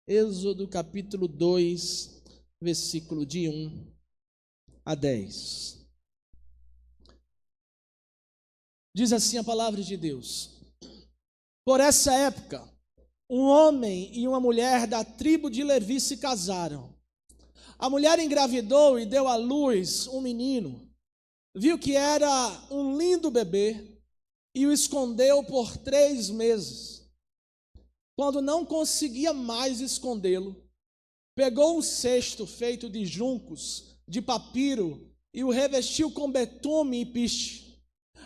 Êxodo capítulo 2, versículo de 1 a 10. Diz assim a palavra de Deus: Por essa época, um homem e uma mulher da tribo de Levi se casaram. A mulher engravidou e deu à luz um menino. Viu que era um lindo bebê e o escondeu por 3 meses. Quando não conseguia mais escondê-lo, pegou um cesto feito de juncos, de papiro, e o revestiu com betume e piche.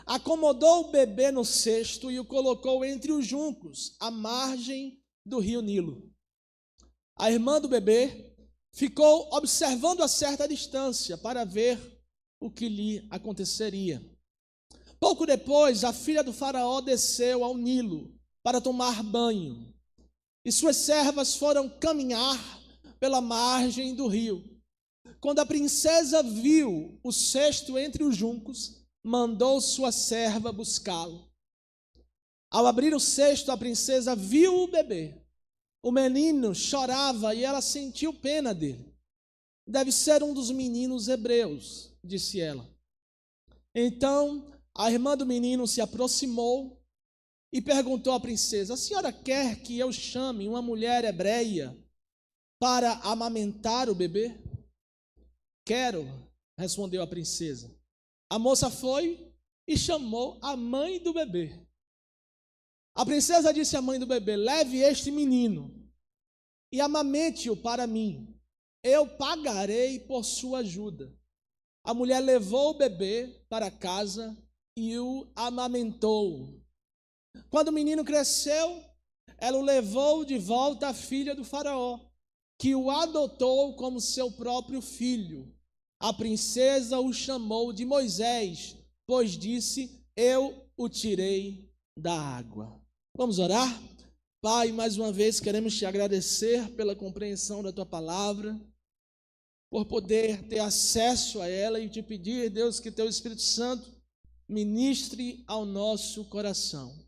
Acomodou o bebê no cesto e o colocou entre os juncos, à margem do rio Nilo. A irmã do bebê ficou observando a certa distância para ver o que lhe aconteceria. Pouco depois, a filha do faraó desceu ao Nilo para tomar banho, e suas servas foram caminhar pela margem do rio. Quando a princesa viu o cesto entre os juncos, mandou sua serva buscá-lo. Ao abrir o cesto, a princesa viu o bebê. O menino chorava e ela sentiu pena dele. Deve ser um dos meninos hebreus, disse ela. Então, a irmã do menino se aproximou e perguntou à princesa: a senhora quer que eu chame uma mulher hebreia para amamentar o bebê? Quero, respondeu a princesa. A moça foi e chamou a mãe do bebê. A princesa disse à mãe do bebê: leve este menino e amamente-o para mim. Eu pagarei por sua ajuda. A mulher levou o bebê para casa e o amamentou. Quando o menino cresceu, ela o levou de volta à filha do faraó, que o adotou como seu próprio filho. A princesa o chamou de Moisés, pois disse: eu o tirei da água. Vamos orar? Pai, mais uma vez queremos te agradecer pela compreensão da tua palavra, por poder ter acesso a ela e te pedir, Deus, que teu Espírito Santo ministre ao nosso coração,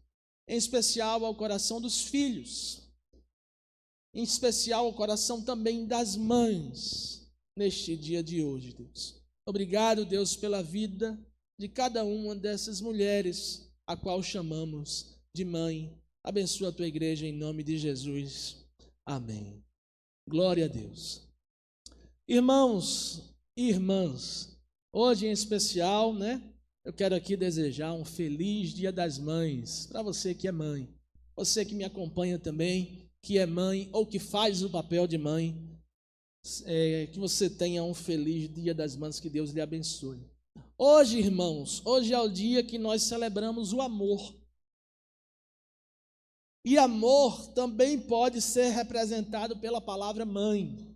em especial ao coração dos filhos, em especial ao coração também das mães, neste dia de hoje, Deus. Obrigado, Deus, pela vida de cada uma dessas mulheres, a qual chamamos de mãe. Abençoa a tua igreja em nome de Jesus. Amém. Glória a Deus. Irmãos e irmãs, hoje em especial, eu quero aqui desejar um feliz Dia das Mães para você que é mãe, você que me acompanha também, que é mãe ou que faz o papel de mãe, que você tenha um feliz Dia das Mães, que Deus lhe abençoe. Hoje, irmãos, hoje é o dia que nós celebramos o amor. E amor também pode ser representado pela palavra mãe.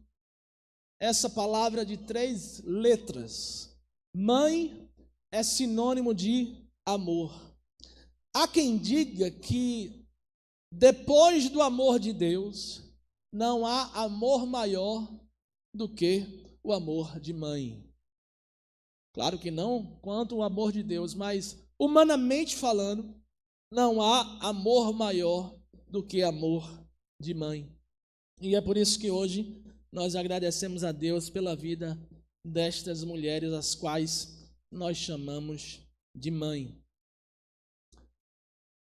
Essa palavra de 3 letras. Mãe é sinônimo de amor. Há quem diga que depois do amor de Deus, não há amor maior do que o amor de mãe. Claro que não quanto o amor de Deus, mas humanamente falando, não há amor maior do que amor de mãe. E é por isso que hoje nós agradecemos a Deus pela vida destas mulheres, as quais nós chamamos de mãe.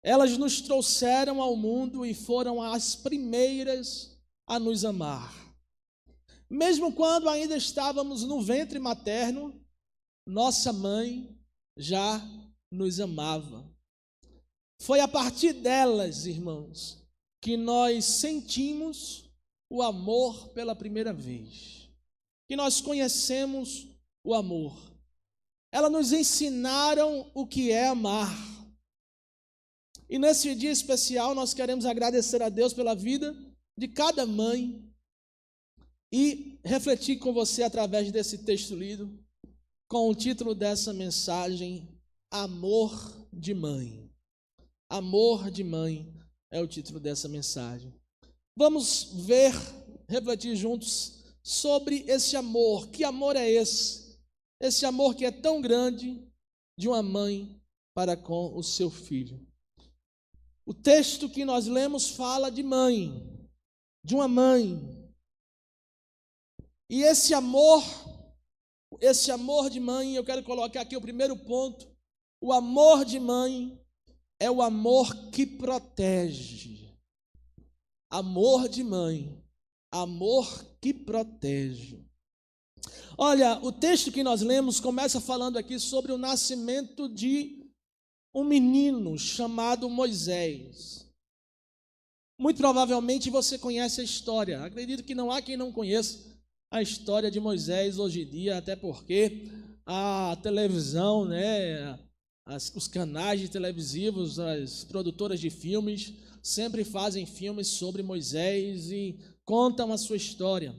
Elas nos trouxeram ao mundo e foram as primeiras a nos amar. Mesmo quando ainda estávamos no ventre materno, nossa mãe já nos amava. Foi a partir delas, irmãos, que nós sentimos o amor pela primeira vez, que nós conhecemos o amor. Elas nos ensinaram o que é amar. E nesse dia especial nós queremos agradecer a Deus pela vida de cada mãe e refletir com você através desse texto lido, com o título dessa mensagem: Amor de Mãe. Amor de mãe é o título dessa mensagem. Vamos ver, refletir juntos sobre esse amor. Que amor é esse? Esse amor que é tão grande de uma mãe para com o seu filho. O texto que nós lemos fala de mãe. de uma mãe. E esse amor de mãe, eu quero colocar aqui o primeiro ponto. O amor de mãe é o amor que protege. Amor de mãe, amor que protege. Olha, o texto que nós lemos começa falando aqui sobre o nascimento de um menino chamado Moisés. Muito provavelmente você conhece a história. Acredito que não há quem não conheça a história de Moisés hoje em dia, até porque a televisão, os canais televisivos, as produtoras de filmes, sempre fazem filmes sobre Moisés e contam a sua história.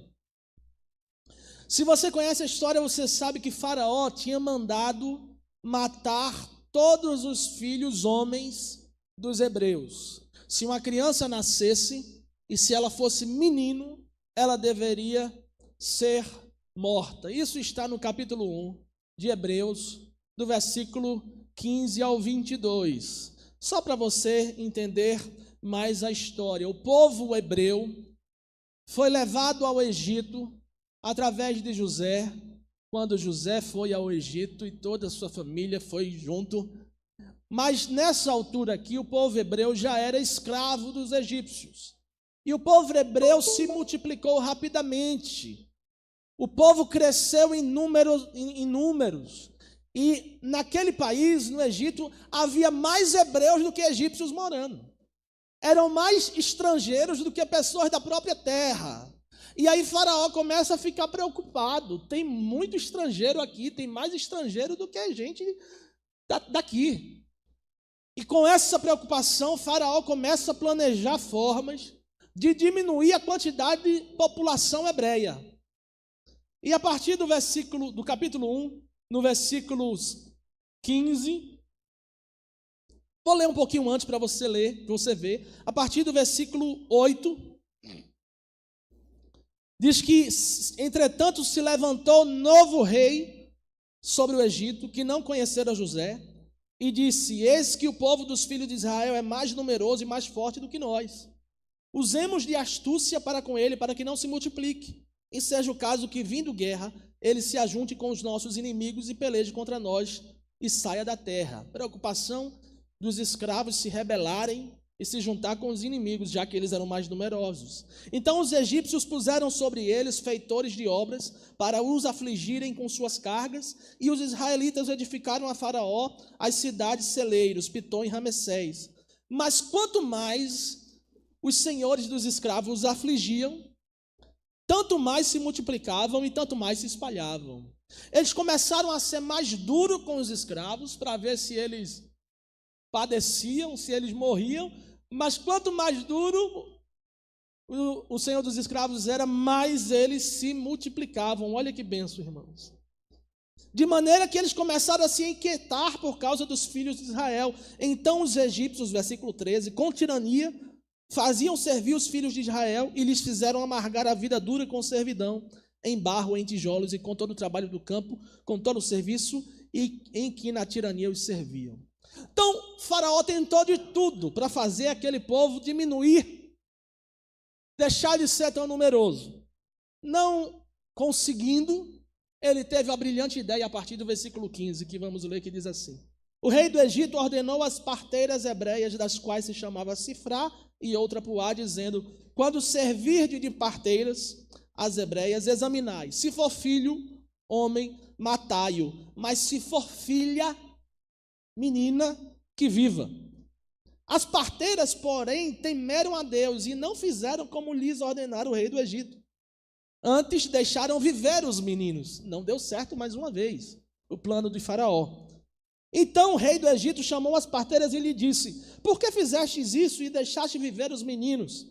Se você conhece a história, você sabe que Faraó tinha mandado matar todos os filhos homens dos hebreus. Se uma criança nascesse e se ela fosse menino, ela deveria ser morta. Isso está no capítulo 1 de Hebreus, do versículo 15 ao 22. Só para você entender mais a história. O povo hebreu foi levado ao Egito através de José, quando José foi ao Egito e toda a sua família foi junto. Mas nessa altura aqui, o povo hebreu já era escravo dos egípcios. E o povo hebreu se multiplicou rapidamente. O povo cresceu em números. E naquele país, no Egito, havia mais hebreus do que egípcios morando. Eram mais estrangeiros do que pessoas da própria terra. E aí Faraó começa a ficar preocupado. Tem muito estrangeiro aqui, tem mais estrangeiro do que a gente daqui. E com essa preocupação, Faraó começa a planejar formas de diminuir a quantidade de população hebreia. E a partir do capítulo 1, no versículo 15, vou ler um pouquinho antes para você ler, para você ver. A partir do versículo 8, diz que, entretanto, se levantou novo rei sobre o Egito, que não conhecera José, e disse: eis que o povo dos filhos de Israel é mais numeroso e mais forte do que nós. Usemos de astúcia para com ele, para que não se multiplique. E seja o caso que, vindo guerra, ele se ajunte com os nossos inimigos e peleje contra nós e saia da terra. Preocupação dos escravos se rebelarem e se juntar com os inimigos, já que eles eram mais numerosos. Então os egípcios puseram sobre eles feitores de obras para os afligirem com suas cargas, e os israelitas edificaram a Faraó as cidades celeiros, Pitom e Ramessés. Mas quanto mais os senhores dos escravos os afligiam, tanto mais se multiplicavam e tanto mais se espalhavam. Eles começaram a ser mais duros com os escravos para ver se eles padeciam, se eles morriam, mas quanto mais duro o senhor dos escravos era, mais eles se multiplicavam. Olha que benção, irmãos. De maneira que eles começaram a se inquietar por causa dos filhos de Israel. Então os egípcios, versículo 13, com tirania, faziam servir os filhos de Israel e lhes fizeram amargar a vida dura com servidão, em barro, em tijolos e com todo o trabalho do campo, com todo o serviço em que na tirania os serviam. Então, Faraó tentou de tudo para fazer aquele povo diminuir, deixar de ser tão numeroso. Não conseguindo, ele teve a brilhante ideia a partir do versículo 15, que vamos ler, que diz assim: o rei do Egito ordenou as parteiras hebreias, das quais se chamava Sifrá e outra Puá, dizendo: quando servirde de parteiras as hebreias, examinai. Se for filho, homem, matai-o. Mas se for filha, menina, que viva. As parteiras, porém, temeram a Deus e não fizeram como lhes ordenara o rei do Egito. Antes deixaram viver os meninos. Não deu certo mais uma vez o plano de Faraó. Então o rei do Egito chamou as parteiras e lhe disse: por que fizestes isso e deixaste viver os meninos?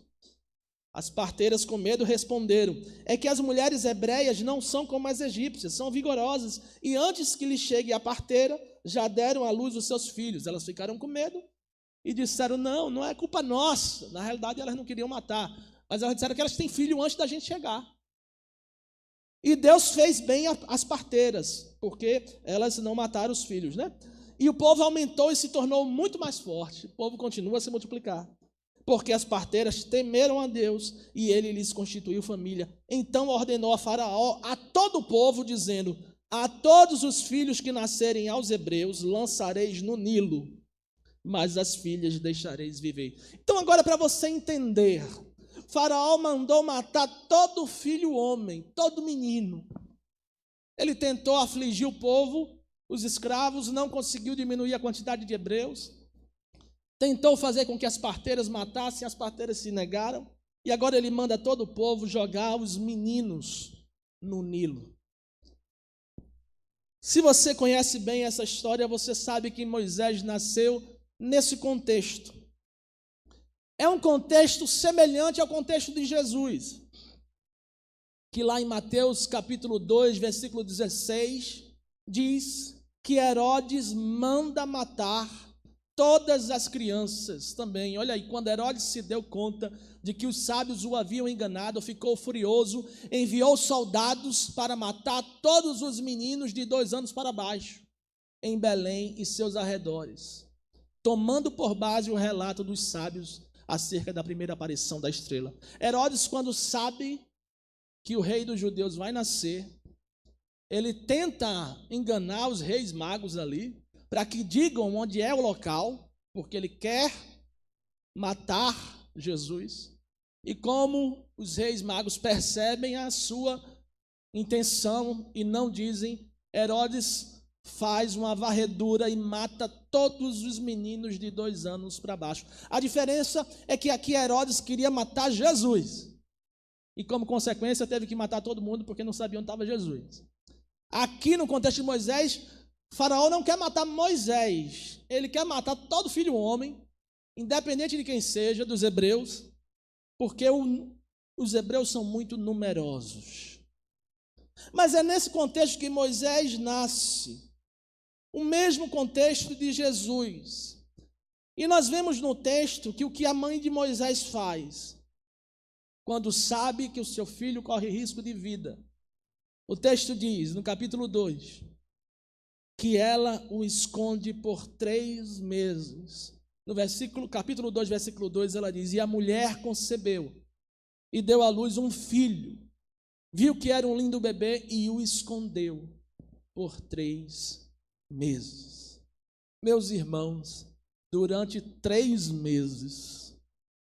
As parteiras, com medo, responderam: é que as mulheres hebreias não são como as egípcias, são vigorosas, e antes que lhe chegue a parteira, já deram à luz os seus filhos. Elas ficaram com medo e disseram: não é culpa nossa. Na realidade, elas não queriam matar, mas elas disseram que elas têm filho antes da gente chegar. E Deus fez bem às parteiras, porque elas não mataram os filhos, né? E o povo aumentou e se tornou muito mais forte. O povo continua a se multiplicar. porque as parteiras temeram a Deus e ele lhes constituiu família. Então ordenou a Faraó a todo o povo, dizendo: a todos os filhos que nascerem aos hebreus lançareis no Nilo, mas as filhas deixareis viver. Então agora, para você entender, Faraó mandou matar todo filho homem, todo menino. Ele tentou afligir o povo, os escravos, não conseguiu diminuir a quantidade de hebreus. Tentou fazer com que as parteiras matassem, as parteiras se negaram. E agora ele manda todo o povo jogar os meninos no Nilo. Se você conhece bem essa história, você sabe que Moisés nasceu nesse contexto. É um contexto semelhante ao contexto de Jesus, que lá em Mateus capítulo 2, versículo 16, diz que Herodes manda matar todas as crianças também. Olha aí, quando Herodes se deu conta de que os sábios o haviam enganado, ficou furioso, enviou soldados para matar todos os meninos de 2 anos para baixo, em Belém e seus arredores, tomando por base o relato dos sábios acerca da primeira aparição da estrela. Herodes, quando sabe que o rei dos judeus vai nascer, ele tenta enganar os reis magos ali, para que digam onde é o local, porque ele quer matar Jesus. E como os reis magos percebem a sua intenção e não dizem, Herodes faz uma varredura e mata todos os meninos de 2 anos para baixo. A diferença é que aqui Herodes queria matar Jesus. E como consequência teve que matar todo mundo porque não sabia onde estava Jesus. Aqui no contexto de Moisés, Faraó não quer matar Moisés, ele quer matar todo filho homem, independente de quem seja, dos hebreus, porque os hebreus são muito numerosos. Mas é nesse contexto que Moisés nasce, o mesmo contexto de Jesus. E nós vemos no texto que o que a mãe de Moisés faz, quando sabe que o seu filho corre risco de vida. O texto diz, no capítulo 2, que ela o esconde por 3 meses. No capítulo 2, versículo 2, ela diz: e a mulher concebeu e deu à luz um filho, viu que era um lindo bebê e o escondeu por 3 meses. Meus irmãos, durante 3 meses,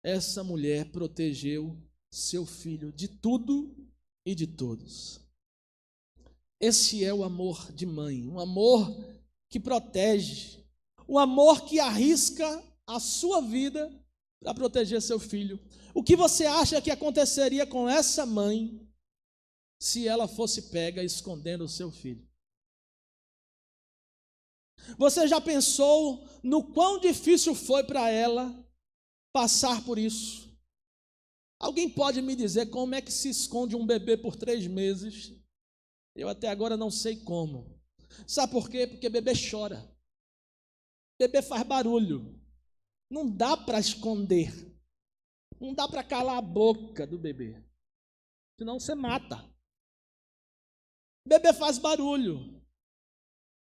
essa mulher protegeu seu filho de tudo e de todos. Esse é o amor de mãe, um amor que protege, um amor que arrisca a sua vida para proteger seu filho. O que você acha que aconteceria com essa mãe se ela fosse pega escondendo o seu filho? Você já pensou no quão difícil foi para ela passar por isso? Alguém pode me dizer como é que se esconde um bebê por 3 meses? Eu até agora não sei como. Sabe por quê? Porque bebê chora. Bebê faz barulho. Não dá para esconder. Não dá para calar a boca do bebê. Senão você mata. Bebê faz barulho.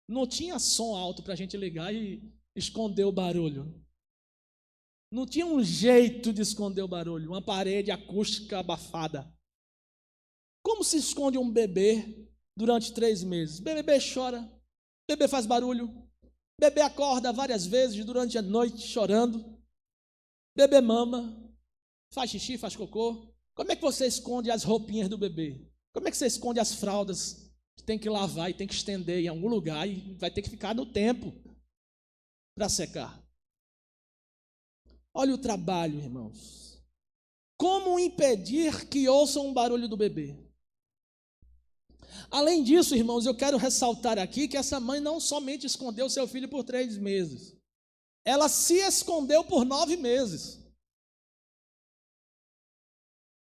Não tinha som alto para a gente ligar e esconder o barulho. Não tinha um jeito de esconder o barulho. Uma parede acústica abafada. Como se esconde um bebê durante 3 meses? Bebê chora, bebê faz barulho, bebê acorda várias vezes durante a noite chorando, bebê mama, faz xixi, faz cocô. Como é que você esconde as roupinhas do bebê? Como é que você esconde as fraldas que tem que lavar e tem que estender em algum lugar e vai ter que ficar no tempo para secar? Olha o trabalho, irmãos. Como impedir que ouçam o barulho do bebê? Além disso, irmãos, eu quero ressaltar aqui que essa mãe não somente escondeu seu filho por 3 meses, ela se escondeu por 9 meses.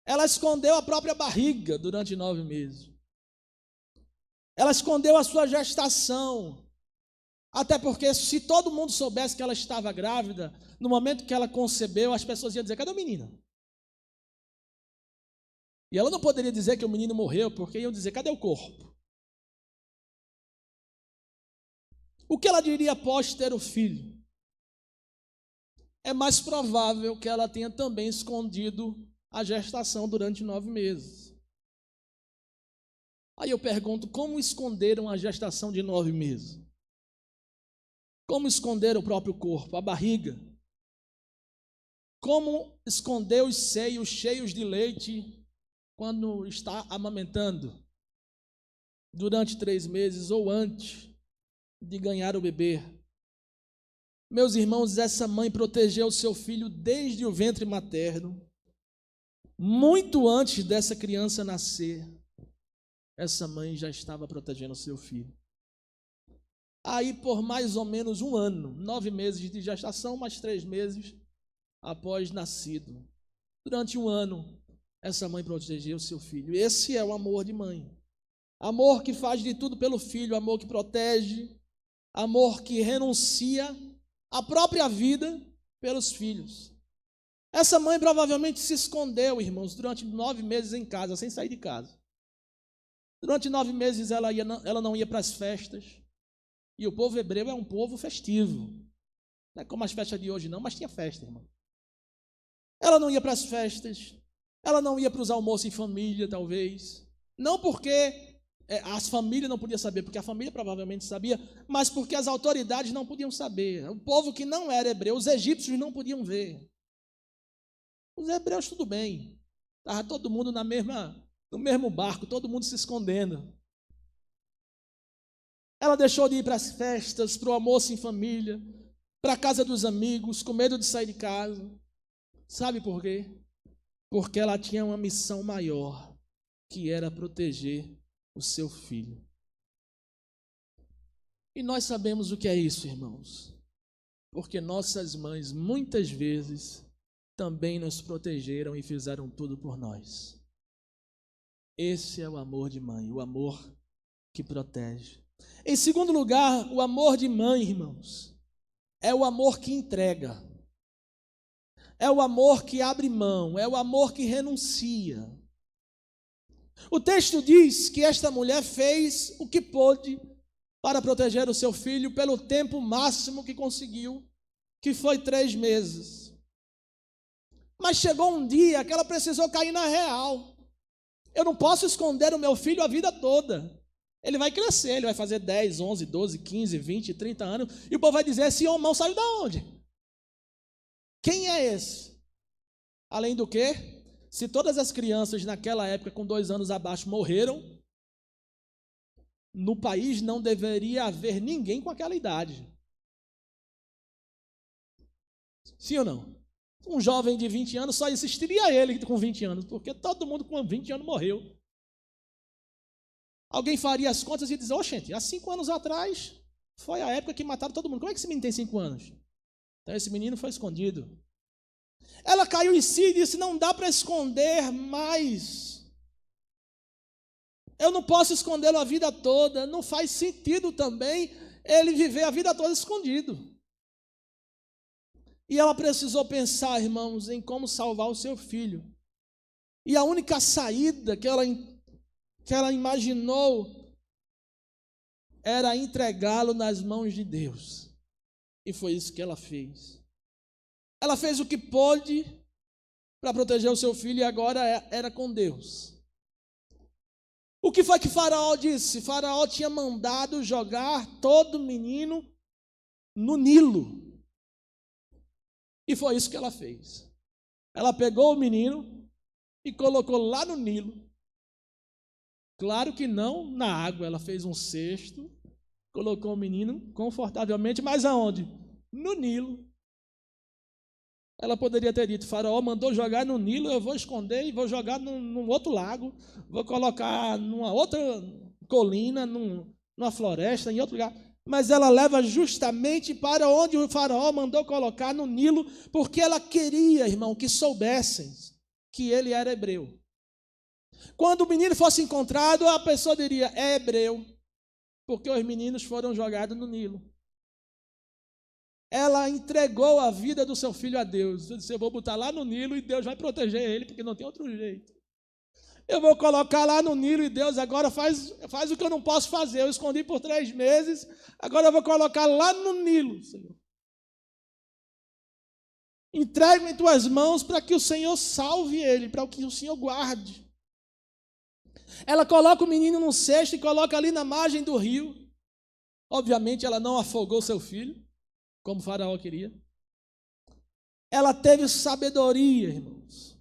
Ela escondeu a própria barriga durante 9 meses. Ela escondeu a sua gestação. Até porque se todo mundo soubesse que ela estava grávida, no momento que ela concebeu, as pessoas iam dizer: cadê o menino? E ela não poderia dizer que o menino morreu, porque iam dizer: cadê o corpo? O que ela diria após ter o filho? é mais provável que ela tenha também escondido a gestação durante 9 meses. Aí eu pergunto, como esconderam a gestação de 9 meses? Como esconderam o próprio corpo, a barriga? Como esconder os seios cheios de leite quando está amamentando? Durante 3 meses ou antes de ganhar o bebê. Meus irmãos, essa mãe protegeu o seu filho desde o ventre materno. Muito antes dessa criança nascer, essa mãe já estava protegendo o seu filho. Aí, por mais ou menos 1 ano, 9 meses de gestação, mais 3 meses após nascido. Durante 1 ano, essa mãe protegeu o seu filho. Esse é o amor de mãe. Amor que faz de tudo pelo filho, amor que protege, amor que renuncia à própria vida pelos filhos. Essa mãe provavelmente se escondeu, irmãos, durante 9 meses em casa, sem sair de casa. Durante 9 meses ela não ia para as festas. E o povo hebreu é um povo festivo. Não é como as festas de hoje não, mas tinha festa, irmão. Ela não ia para as festas. Ela não ia para os almoços em família, talvez. Não porque as famílias não podiam saber, porque a família provavelmente sabia, mas porque as autoridades não podiam saber. O povo que não era hebreu, os egípcios não podiam ver. Os hebreus tudo bem. Estava todo mundo no mesmo barco, todo mundo se escondendo. Ela deixou de ir para as festas, para o almoço em família, para a casa dos amigos, com medo de sair de casa. Sabe por quê? Porque ela tinha uma missão maior, que era proteger o seu filho. E nós sabemos o que é isso, irmãos, porque nossas mães muitas vezes também nos protegeram e fizeram tudo por nós. Esse é o amor de mãe, o amor que protege. Em segundo lugar, o amor de mãe, irmãos, é o amor que entrega, é o amor que abre mão, é o amor que renuncia. O texto diz que esta mulher fez o que pôde para proteger o seu filho pelo tempo máximo que conseguiu, que foi 3 meses. Mas chegou um dia que ela precisou cair na real. Eu não posso esconder o meu filho a vida toda. Ele vai crescer, ele vai fazer 10, 11, 12, 15, 20, 30 anos, e o povo vai dizer, esse homem saiu da onde? Quem é esse? Além do que, se todas as crianças naquela época com 2 anos abaixo morreram, no país não deveria haver ninguém com aquela idade. Sim ou não? Um jovem de 20 anos, só existiria ele com 20 anos, porque todo mundo com 20 anos morreu. Alguém faria as contas e dizer, gente, há 5 anos atrás, foi a época que mataram todo mundo. Como é que esse menino tem 5 anos? Então esse menino foi escondido. Ela caiu em si e disse, não dá para esconder mais. Eu não posso escondê-lo a vida toda. Não faz sentido também ele viver a vida toda escondido. E ela precisou pensar, irmãos, em como salvar o seu filho. E a única saída que ela imaginou era entregá-lo nas mãos de Deus. E foi isso que ela fez. Ela fez o que pôde para proteger o seu filho e agora era com Deus. O que foi que Faraó disse? Faraó tinha mandado jogar todo menino no Nilo. E foi isso que ela fez. Ela pegou o menino e colocou lá no Nilo. Claro que não na água, ela fez um cesto, colocou o menino confortavelmente, mas aonde? No Nilo. Ela poderia ter dito, Faraó mandou jogar no Nilo, eu vou esconder e vou jogar num outro lago, vou colocar numa outra colina, numa floresta, em outro lugar. Mas ela leva justamente para onde o Faraó mandou colocar, no Nilo, porque ela queria, irmão, que soubessem que ele era hebreu. Quando o menino fosse encontrado, a pessoa diria, é hebreu, porque os meninos foram jogados no Nilo. Ela entregou a vida do seu filho a Deus. Eu disse, eu vou botar lá no Nilo e Deus vai proteger ele, porque não tem outro jeito. Eu vou colocar lá no Nilo e Deus agora faz o que eu não posso fazer. Eu escondi por 3 meses, agora eu vou colocar lá no Nilo, Senhor. Entrego em tuas mãos para que o Senhor salve ele, para que o Senhor guarde. Ela coloca o menino num cesto e coloca ali na margem do rio. Obviamente ela não afogou seu filho, como o Faraó queria. Ela teve sabedoria, irmãos.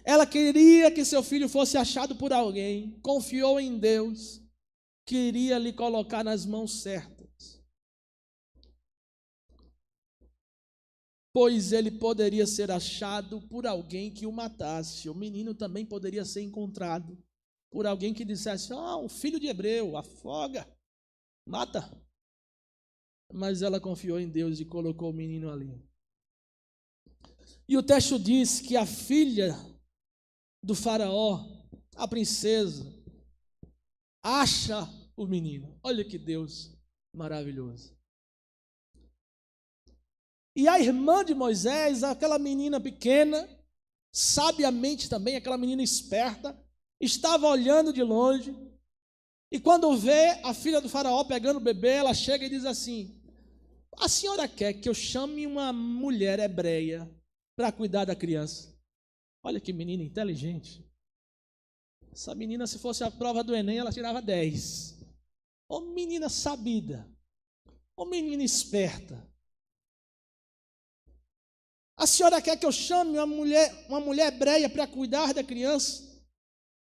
Ela queria que seu filho fosse achado por alguém, confiou em Deus, queria lhe colocar nas mãos certas. Pois ele poderia ser achado por alguém que o matasse. O menino também poderia ser encontrado por alguém que dissesse: um filho de hebreu, afoga, mata. Mas ela confiou em Deus e colocou o menino ali. E o texto diz que a filha do Faraó, a princesa, acha o menino. Olha que Deus maravilhoso. E a irmã de Moisés, aquela menina pequena, sabiamente também, aquela menina esperta, estava olhando de longe, e quando vê a filha do Faraó pegando o bebê, ela chega e diz assim: a senhora quer que eu chame uma mulher hebreia para cuidar da criança? Olha que menina inteligente. Essa menina, se fosse a prova do Enem, ela tirava 10. Ô menina sabida, ô menina esperta. A senhora quer que eu chame uma mulher hebreia para cuidar da criança?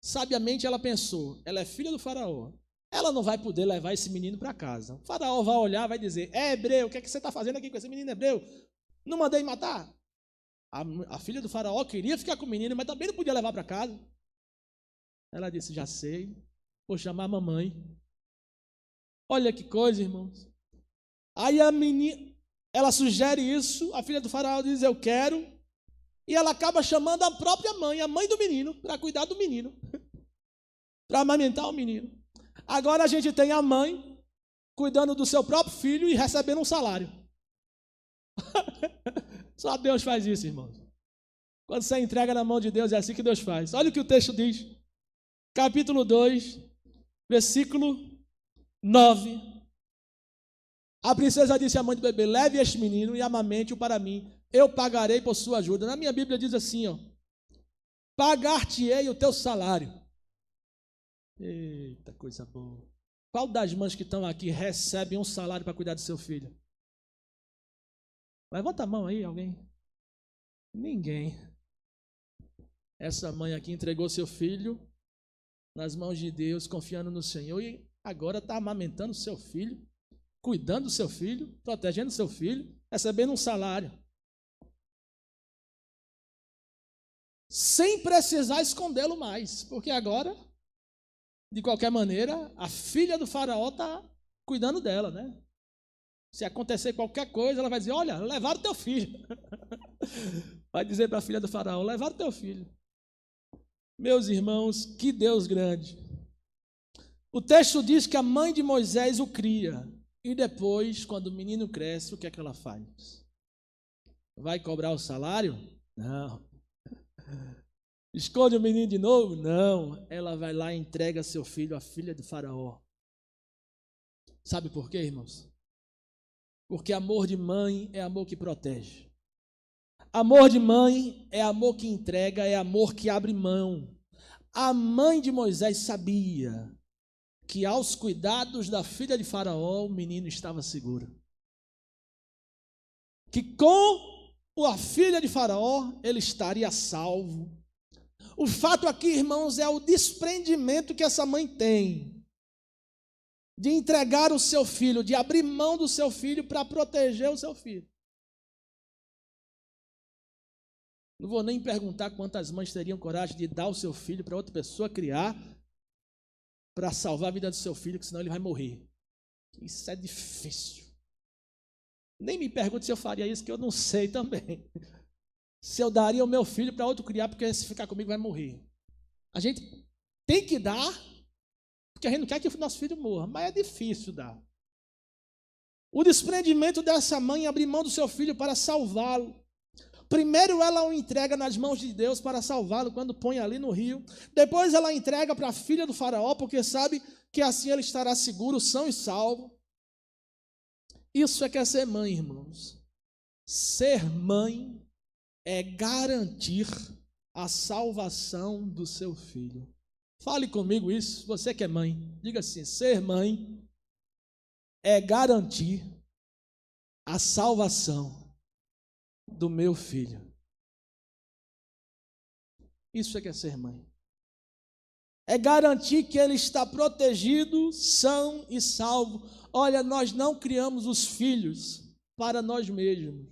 Sabiamente ela pensou: ela é filha do Faraó, ela não vai poder levar esse menino para casa. O Faraó vai olhar, vai dizer: é hebreu, o que é que você está fazendo aqui com esse menino hebreu? Não mandei matar? A filha do Faraó queria ficar com o menino, mas também não podia levar para casa. Ela disse: já sei, vou chamar a mamãe. Olha que coisa, irmãos. Aí a menina, ela sugere isso, a filha do Faraó diz: eu quero, e ela acaba chamando a própria mãe, a mãe do menino, para cuidar do menino, para amamentar o menino. Agora a gente tem a mãe cuidando do seu próprio filho e recebendo um salário. Só Deus faz isso, irmãos. Quando você entrega na mão de Deus, é assim que Deus faz. Olha o que o texto diz, capítulo 2, versículo 9. A princesa disse à mãe do bebê: leve este menino e amamente-o para mim, eu pagarei por sua ajuda. Na minha Bíblia diz assim, pagar-te-ei o teu salário. Eita, coisa boa. Qual das mães que estão aqui recebe um salário para cuidar do seu filho? Levanta a mão aí, alguém. Ninguém. Essa mãe aqui entregou seu filho nas mãos de Deus, confiando no Senhor, e agora está amamentando seu filho, cuidando do seu filho, protegendo seu filho, recebendo um salário, sem precisar escondê-lo mais, porque agora, de qualquer maneira, a filha do Faraó está cuidando dela, né? Se acontecer qualquer coisa, ela vai dizer: olha, levaram teu filho. Vai dizer para a filha do Faraó: levaram teu filho. Meus irmãos, que Deus grande. O texto diz que a mãe de Moisés o cria, e depois, quando o menino cresce, o que é que ela faz? Vai cobrar o salário? Não. Esconde o menino de novo? Não. Ela vai lá e entrega seu filho à filha do Faraó. Sabe por quê, irmãos? Porque amor de mãe é amor que protege. Amor de mãe é amor que entrega, é amor que abre mão. A mãe de Moisés sabia que aos cuidados da filha de Faraó, o menino estava seguro. Que com a filha de Faraó, ele estaria salvo. O fato aqui, irmãos, é o desprendimento que essa mãe tem de entregar o seu filho, de abrir mão do seu filho para proteger o seu filho. Não vou nem perguntar quantas mães teriam coragem de dar o seu filho para outra pessoa criar, para salvar a vida do seu filho, que senão ele vai morrer. Isso é difícil. Nem me pergunte se eu faria isso, que eu não sei também. Se eu daria o meu filho para outro criar, porque se ficar comigo vai morrer. A gente tem que dar, porque a gente não quer que o nosso filho morra, mas é difícil dar. O desprendimento dessa mãe, abrir mão do seu filho para salvá-lo. Primeiro ela o entrega nas mãos de Deus para salvá-lo quando põe ali no rio. Depois ela entrega para a filha do Faraó, porque sabe que assim ele estará seguro, são e salvo. Isso é que é ser mãe, irmãos. Ser mãe é garantir a salvação do seu filho. Fale comigo isso, você que é mãe. Diga assim: ser mãe é garantir a salvação do meu filho. Isso é que é ser mãe. É garantir que ele está protegido, são e salvo. Olha, nós não criamos os filhos para nós mesmos.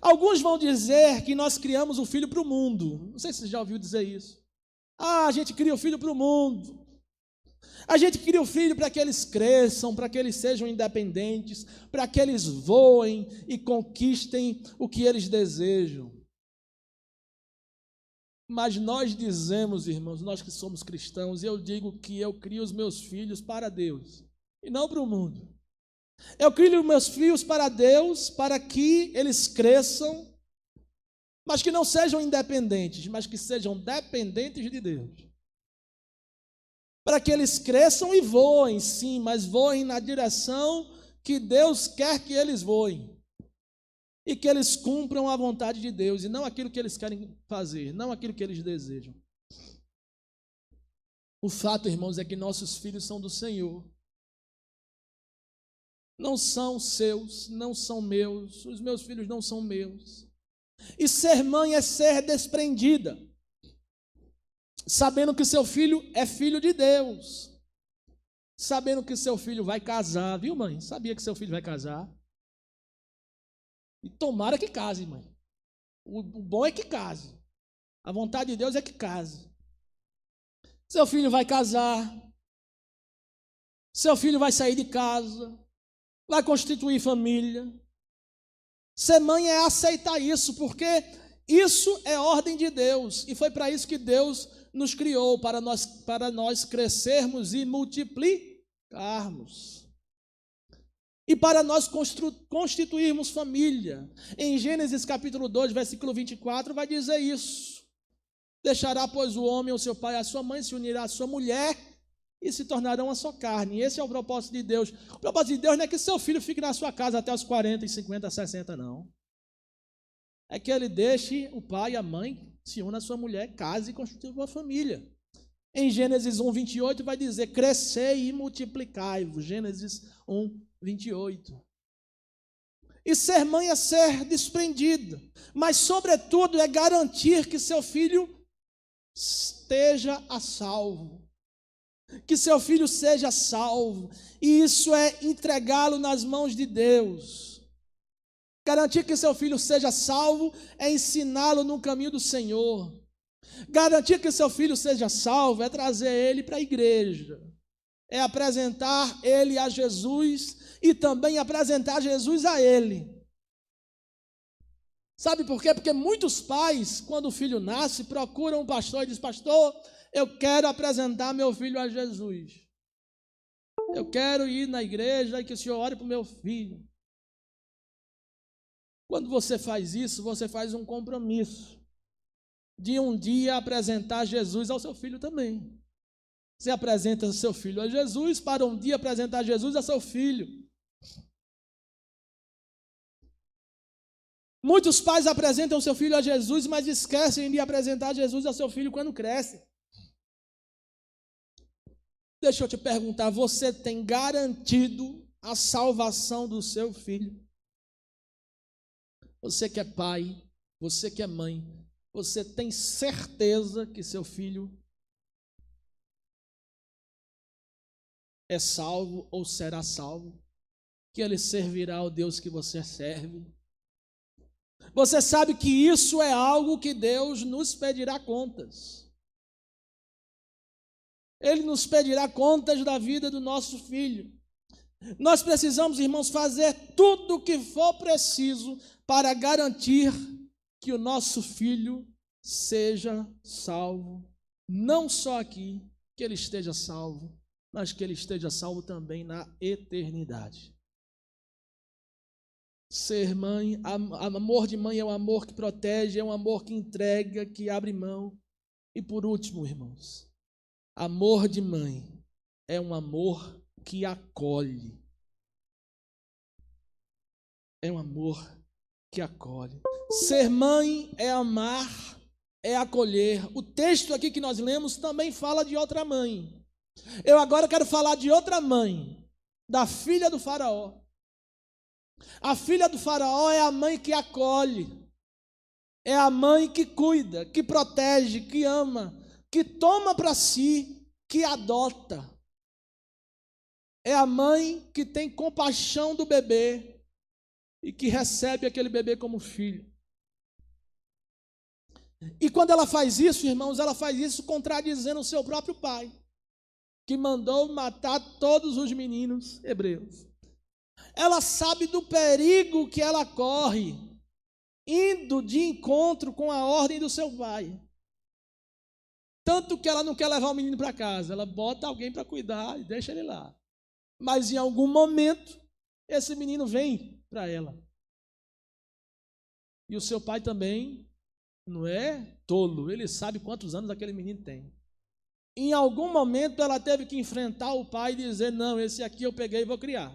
Alguns vão dizer que nós criamos o filho para o mundo. Não sei se você já ouviu dizer isso. A gente cria o filho para o mundo. A gente cria o filho para que eles cresçam, para que eles sejam independentes, para que eles voem e conquistem o que eles desejam. Mas nós dizemos, irmãos, nós que somos cristãos, eu digo que eu crio os meus filhos para Deus e não para o mundo. Eu crio meus filhos para Deus, para que eles cresçam, mas que não sejam independentes, mas que sejam dependentes de Deus. Para que eles cresçam e voem, sim, mas voem na direção que Deus quer que eles voem. E que eles cumpram a vontade de Deus, e não aquilo que eles querem fazer, não aquilo que eles desejam. O fato, irmãos, é que nossos filhos são do Senhor. Não são seus, não são meus, os meus filhos não são meus. E ser mãe é ser desprendida, sabendo que seu filho é filho de Deus, sabendo que seu filho vai casar, viu, mãe? Sabia que seu filho vai casar? E tomara que case, mãe. O bom é que case. A vontade de Deus é que case. Seu filho vai casar. Seu filho vai sair de casa. Vai constituir família. Ser mãe é aceitar isso, porque isso é ordem de Deus. E foi para isso que Deus nos criou, para nós crescermos e multiplicarmos. E para nós constituirmos família. Em Gênesis capítulo 2, versículo 24, vai dizer isso. Deixará, pois, o homem, o seu pai, a sua mãe, se unirá à sua mulher e se tornarão a sua carne. Esse é o propósito de Deus. O propósito de Deus não é que seu filho fique na sua casa até os 40, 50, 60, não. É que ele deixe o pai e a mãe, se una à sua mulher, case e constitua uma família. Em Gênesis 1, 28 vai dizer: crescei e multiplicai-vos. Gênesis 1, 28. E ser mãe é ser desprendida, mas sobretudo é garantir que seu filho esteja a salvo, que seu filho seja salvo, e isso é entregá-lo nas mãos de Deus. Garantir que seu filho seja salvo é ensiná-lo no caminho do Senhor. Garantir que seu filho seja salvo é trazer ele para a igreja, é apresentar ele a Jesus e também apresentar Jesus a ele. Sabe por quê? Porque muitos pais, quando o filho nasce, procuram um pastor e dizem: pastor, eu quero apresentar meu filho a Jesus. Eu quero ir na igreja e que o senhor ore para o meu filho. Quando você faz isso, você faz um compromisso de um dia apresentar Jesus ao seu filho também. Você apresenta o seu filho a Jesus para um dia apresentar Jesus a seu filho. Muitos pais apresentam o seu filho a Jesus, mas esquecem de apresentar Jesus ao seu filho quando cresce. Deixa eu te perguntar, você tem garantido a salvação do seu filho? Você que é pai, você que é mãe, você tem certeza que seu filho é salvo ou será salvo? Que ele servirá ao Deus que você serve? Você sabe que isso é algo que Deus nos pedirá contas. Ele nos pedirá contas da vida do nosso filho. Nós precisamos, irmãos, fazer tudo o que for preciso para garantir que o nosso filho seja salvo. Não só aqui, que ele esteja salvo, mas que ele esteja salvo também na eternidade. Ser mãe, amor de mãe é um amor que protege, é um amor que entrega, que abre mão. E por último, irmãos, amor de mãe é um amor que acolhe. É um amor que acolhe. Ser mãe é amar, é acolher. O texto aqui que nós lemos também fala de outra mãe. Eu agora quero falar de outra mãe, da filha do faraó. A filha do faraó é a mãe que acolhe, é a mãe que cuida, que protege, que ama, que toma para si, que adota. É a mãe que tem compaixão do bebê e que recebe aquele bebê como filho. E quando ela faz isso, irmãos, ela faz isso contradizendo o seu próprio pai, que mandou matar todos os meninos hebreus. Ela sabe do perigo que ela corre, indo de encontro com a ordem do seu pai. Tanto que ela não quer levar o menino para casa, ela bota alguém para cuidar e deixa ele lá. Mas em algum momento, esse menino vem para ela. E o seu pai também não é tolo, ele sabe quantos anos aquele menino tem. Em algum momento ela teve que enfrentar o pai e dizer: não, esse aqui eu peguei e vou criar.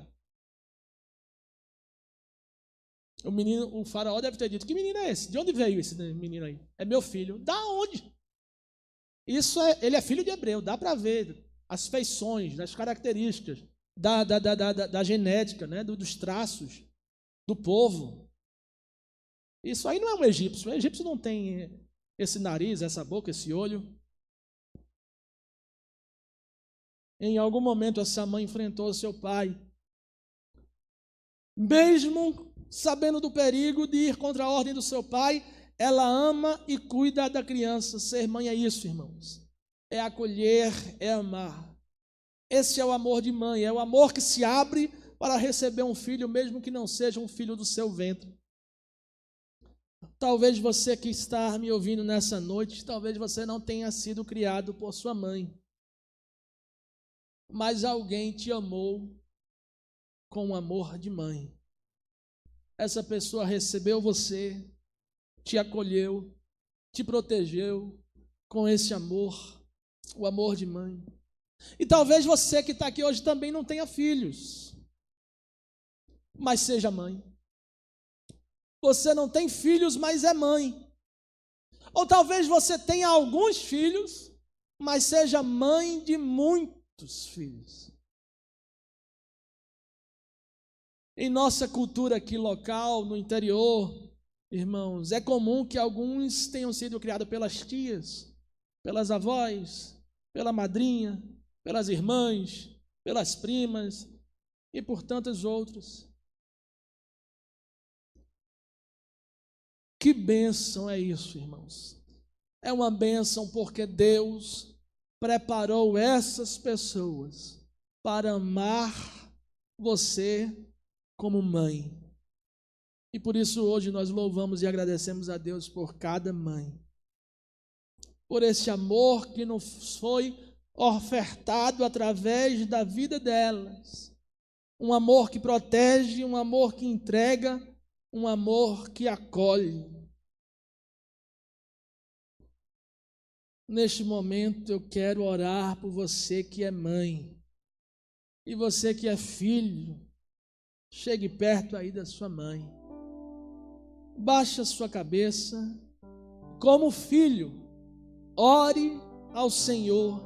O faraó deve ter dito: que menino é esse? De onde veio esse menino aí? É meu filho. Da onde? Ele é filho de hebreu, dá para ver as feições, as características da genética, né, dos traços do povo. Isso aí não é um egípcio. O egípcio não tem esse nariz, essa boca, esse olho. Em algum momento essa mãe enfrentou seu pai, mesmo sabendo do perigo de ir contra a ordem do seu pai. Ela ama e cuida da criança. Ser mãe é isso, irmãos. É acolher, é amar. Esse é o amor de mãe, é o amor que se abre para receber um filho, mesmo que não seja um filho do seu ventre. Talvez você que está me ouvindo nessa noite, talvez você não tenha sido criado por sua mãe, mas alguém te amou com um amor de mãe. Essa pessoa recebeu você, te acolheu, te protegeu com esse amor, o amor de mãe. E talvez você que está aqui hoje também não tenha filhos, mas seja mãe. Você não tem filhos, mas é mãe. Ou talvez você tenha alguns filhos, mas seja mãe de muitos filhos. Em nossa cultura aqui local, no interior, irmãos, é comum que alguns tenham sido criados pelas tias, pelas avós, pela madrinha, pelas irmãs, pelas primas e por tantos outros. Que bênção é isso, irmãos? É uma bênção porque Deus preparou essas pessoas para amar você como mãe. E por isso hoje nós louvamos e agradecemos a Deus por cada mãe, por esse amor que nos foi ofertado através da vida delas. Um amor que protege, um amor que entrega, um amor que acolhe. Neste momento eu quero orar por você que é mãe e você que é filho. Chegue perto aí da sua mãe. Baixe a sua cabeça. Como filho, ore ao Senhor,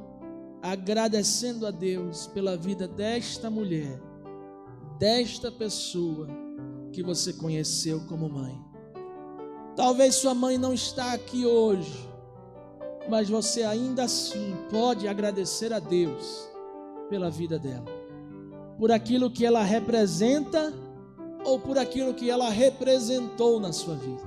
agradecendo a Deus pela vida desta mulher, desta pessoa que você conheceu como mãe. Talvez sua mãe não está aqui hoje, mas você ainda assim pode agradecer a Deus pela vida dela, por aquilo que ela representa ou por aquilo que ela representou na sua vida.